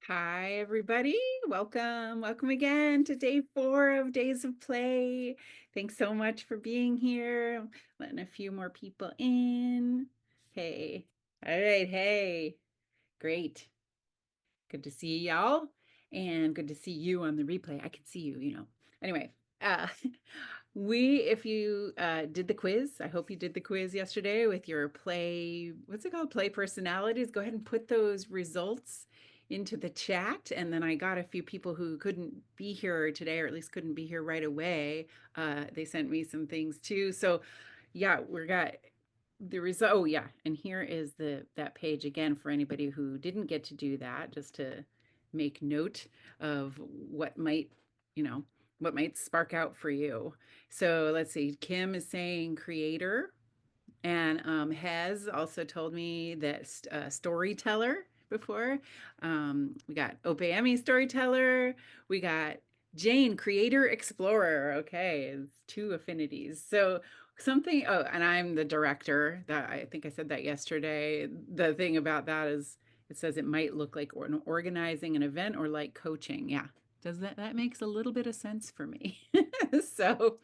Hi, everybody. Welcome. Welcome again to day 4 of Days of Play. Thanks so much for being here. Letting a few more people in. Hey. All right. Hey. Great. Good to see y'all. And good to see you on the replay. I can see you. Anyway, uh, if you did the quiz, I hope you did the quiz yesterday with your play, what's it called? Play personalities. Go ahead and put those results into the chat. And then I got a few people who couldn't be here today, or at least couldn't be here right away. They sent me some things too. So yeah, we got the result. Oh yeah, and here is that page again for anybody who didn't get to do that, just to make note of you know, what might spark out for you. So let's see. Kim is saying creator, and has also told me that storyteller before. We got Opeyemi storyteller. We got Jane creator explorer. Okay, it's two affinities. So something. Oh, and I'm the director. That I think I said that yesterday. The thing about that is it says it might look like organizing an event or like coaching. Yeah. Does that makes a little bit of sense for me. So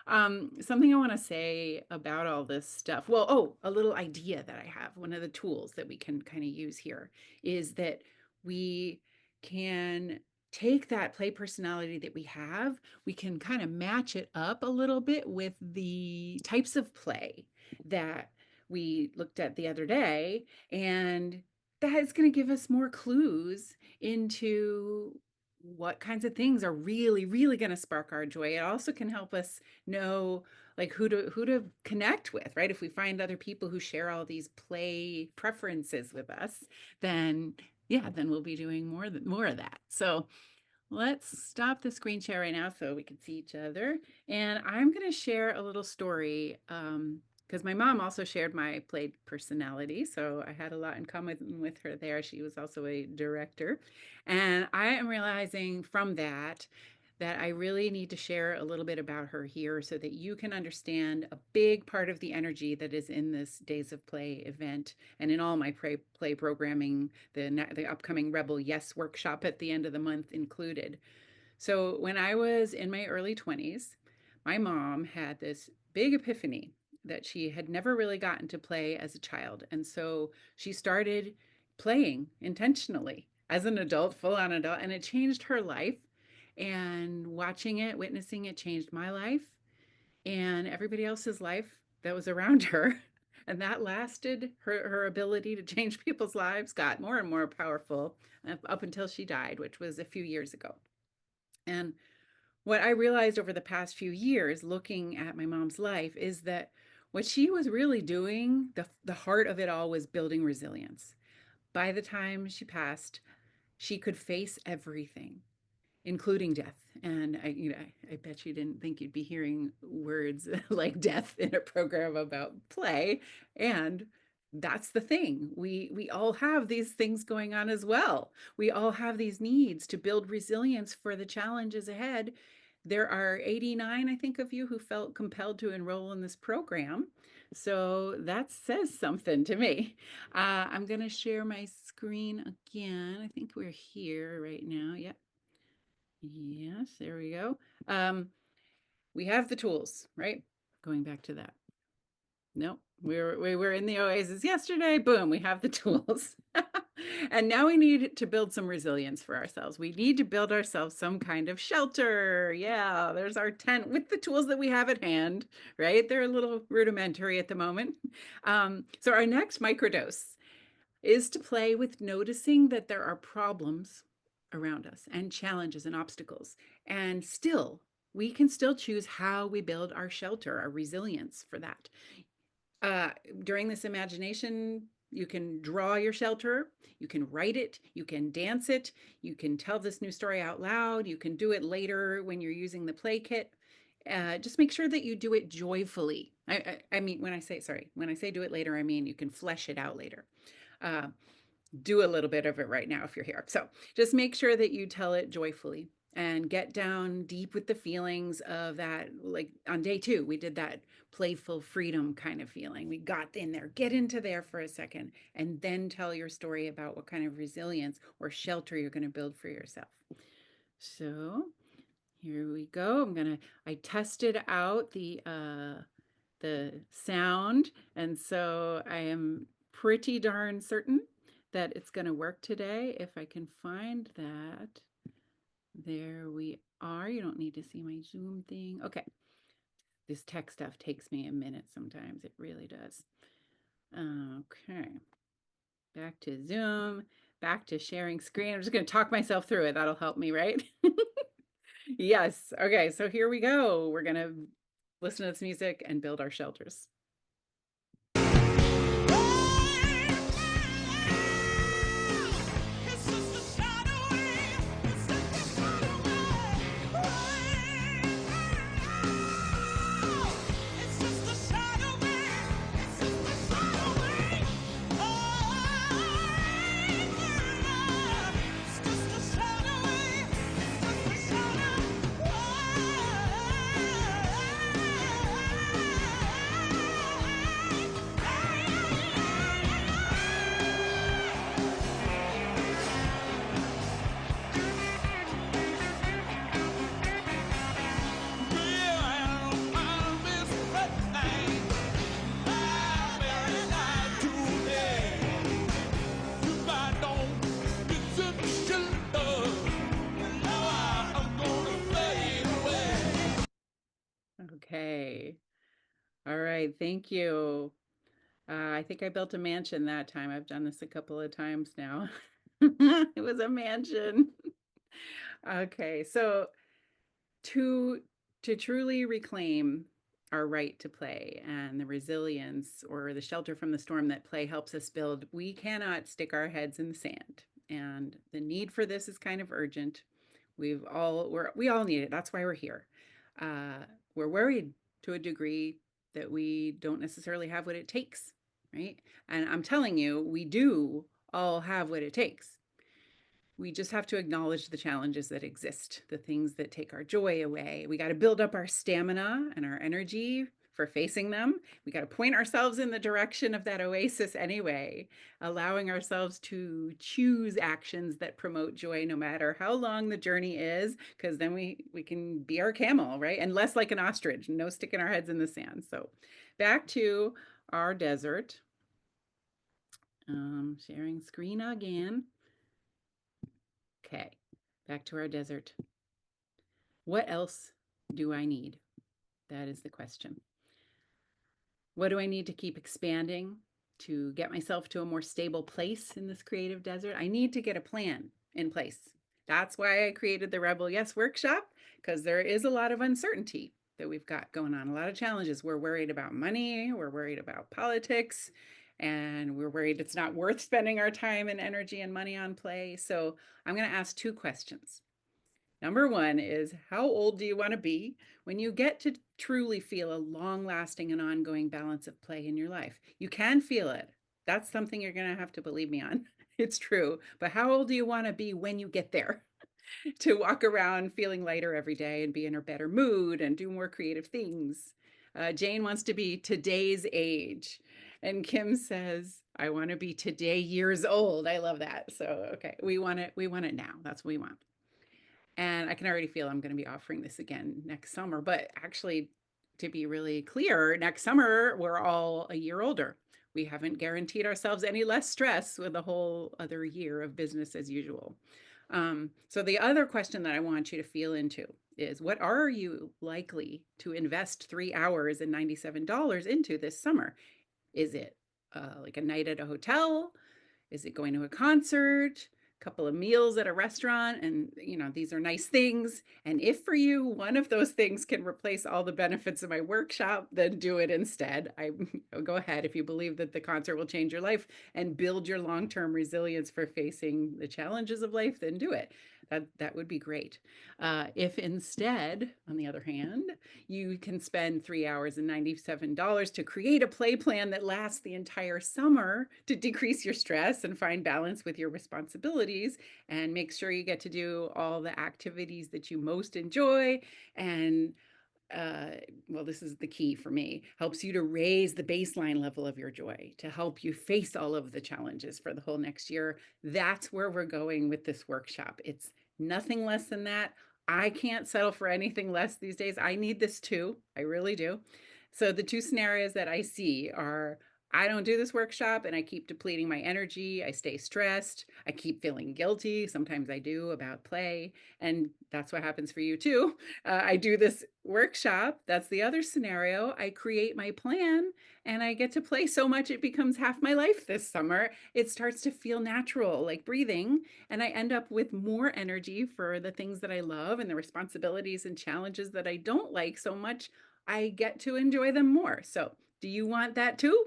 something I want to say about all this stuff. Well, a little idea that I have. One of the tools that we can kind of use here is that we can take that play personality that we have, we can kind of match it up a little bit with the types of play that we looked at the other day. And that is going to give us more clues into what kinds of things are really, really going to spark our joy. It also can help us know like who to connect with, right? If we find other people who share all these play preferences with us, then yeah, then we'll be doing more of that. So let's stop the screen share right now so we can see each other. And I'm going to share a little story because my mom also shared my play personality. So I had a lot in common with her there. She was also a director. And I am realizing from that I really need to share a little bit about her here so that you can understand a big part of the energy that is in this Days of Play event and in all my play programming, the upcoming Rebel Yes workshop at the end of the month included. So when I was in my early 20s, my mom had this big epiphany that she had never really gotten to play as a child. And so she started playing intentionally as an adult, full on adult, and it changed her life. And watching it, witnessing it changed my life and everybody else's life that was around her. And that lasted. Her ability to change people's lives got more and more powerful up until she died, which was a few years ago. And what I realized over the past few years, looking at my mom's life, is that what she was really doing, the heart of it all, was building resilience. By the time she passed, she could face everything, including death. And I bet you didn't think you'd be hearing words like death in a program about play. And that's the thing. We all have these things going on as well. We all have these needs to build resilience for the challenges ahead. There are 89, I think, of you who felt compelled to enroll in this program. So that says something to me. I'm going to share my screen again. I think we're here right now. Yep. Yes, there we go. Um, we have the tools, right? Going back to that. No, we were in the Oasis yesterday. Boom, we have the tools. And now we need to build some resilience for ourselves. We need to build ourselves some kind of shelter. Yeah, there's our tent with the tools that we have at hand, right? They're a little rudimentary at the moment. So our next microdose is to play with noticing that there are problems around us and challenges and obstacles. And still, we can still choose how we build our shelter, our resilience for that. Uh, During this imagination, you can draw your shelter, you can write it, you can dance it, you can tell this new story out loud, you can do it later when you're using the play kit. Just make sure that you do it joyfully. I mean, when I say do it later, I mean you can flesh it out later. Uh, do a little bit of it right now if you're here. So just make sure that you tell it joyfully. and get down deep with the feelings of that. Like on day 2, we did that playful freedom kind of feeling. We got in there, get into there for a second, and then tell your story about what kind of resilience or shelter you're going to build for yourself. So here we go. I tested out the sound, and so I am pretty darn certain that it's going to work today. If I can find that. There we are. You don't need to see my Zoom thing. Okay. This tech stuff takes me a minute sometimes. It really does. Okay. Back to Zoom, back to sharing screen. I'm just going to talk myself through it. That'll help me, right? Yes. Okay. So here we go. We're going to listen to this music and build our shelters. Okay. All right. Thank you. I think I built a mansion that time. I've done this a couple of times now. It was a mansion. Okay. So to truly reclaim our right to play and the resilience or the shelter from the storm that play helps us build, we cannot stick our heads in the sand. And the need for this is kind of urgent. We all need it. That's why we're here. We're worried to a degree that we don't necessarily have what it takes, right? And I'm telling you, we do all have what it takes. We just have to acknowledge the challenges that exist, the things that take our joy away. We got to build up our stamina and our energy for facing them. We got to point ourselves in the direction of that oasis anyway, allowing ourselves to choose actions that promote joy no matter how long the journey is, because then we can be our camel, right? And less like an ostrich, no sticking our heads in the sand. So back to our desert. Sharing screen again. Okay, back to our desert. What else do I need? That is the question. What do I need to keep expanding to get myself to a more stable place in this creative desert? I need to get a plan in place. That's why I created the Rebel Yes workshop, because there is a lot of uncertainty that we've got going on, a lot of challenges. We're worried about money, we're worried about politics, and we're worried it's not worth spending our time and energy and money on play. So I'm going to ask 2 questions. Number 1 is, how old do you want to be when you get to truly feel a long-lasting and ongoing balance of play in your life? You can feel it. That's something you're going to have to believe me on. It's true. But how old do you want to be when you get there? To walk around feeling lighter every day and be in a better mood and do more creative things. Jane wants to be today's age. And Kim says, I want to be today years old. I love that. So, okay, we want it now. That's what we want. And I can already feel I'm going to be offering this again next summer. But actually, to be really clear, next summer, we're all a year older. We haven't guaranteed ourselves any less stress with a whole other year of business as usual. So the other question that I want you to feel into is, what are you likely to invest 3 hours and $97 into this summer? Is it like a night at a hotel? Is it going to a concert? Couple of meals at a restaurant? And these are nice things. And if for you one of those things can replace all the benefits of my workshop, then do it instead. Go ahead. If you believe that the concert will change your life and build your long-term resilience for facing the challenges of life, then do it. That would be great. If instead, on the other hand, you can spend 3 hours and $97 to create a play plan that lasts the entire summer to decrease your stress and find balance with your responsibilities and make sure you get to do all the activities that you most enjoy and uh, well, this is the key for me, helps you to raise the baseline level of your joy, to help you face all of the challenges for the whole next year. That's where we're going with this workshop. It's nothing less than that. I can't settle for anything less these days. I need this too. I really do. So the two scenarios that I see are I don't do this workshop and I keep depleting my energy. I stay stressed. I keep feeling guilty. Sometimes I do about play. And that's what happens for you too. I do this workshop. That's the other scenario. I create my plan and I get to play so much it becomes half my life this summer. It starts to feel natural, like breathing. And I end up with more energy for the things that I love and the responsibilities and challenges that I don't like so much. I get to enjoy them more. So, do you want that too?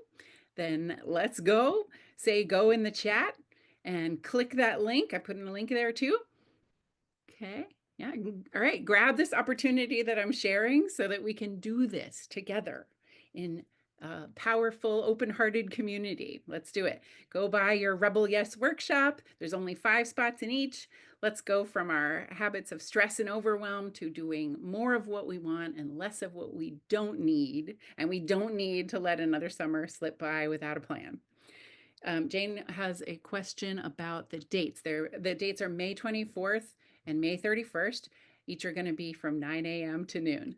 Then let's go. Say go in the chat and click that link. I put in a link there too. Okay. Yeah. All right. Grab this opportunity that I'm sharing so that we can do this together in a powerful, open-hearted community. Let's do it. Go buy your Rebel Yes workshop. There's only 5 spots in each. Let's go from our habits of stress and overwhelm to doing more of what we want and less of what we don't need. And we don't need to let another summer slip by without a plan. Jane has a question about the dates. The dates are May 24th and May 31st. Each are going to be from 9 a.m. to noon.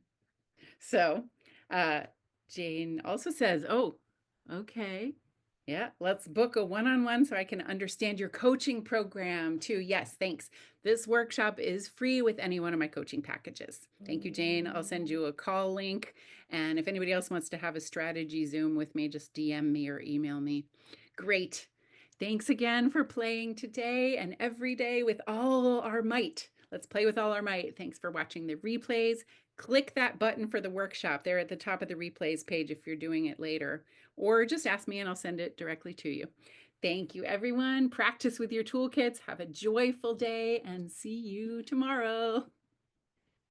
So uh, Jane also says, oh, okay. Yeah, let's book a one-on-one so I can understand your coaching program too. Yes, thanks. This workshop is free with any one of my coaching packages. Thank you, Jane. I'll send you a call link. And if anybody else wants to have a strategy Zoom with me, just DM me or email me. Great. Thanks again for playing today and every day with all our might. Let's play with all our might. Thanks for watching the replays. Click that button for the workshop there at the top of the replays page if you're doing it later, or just ask me and I'll send it directly to you. Thank you, everyone. Practice with your toolkits. Have a joyful day and see you tomorrow.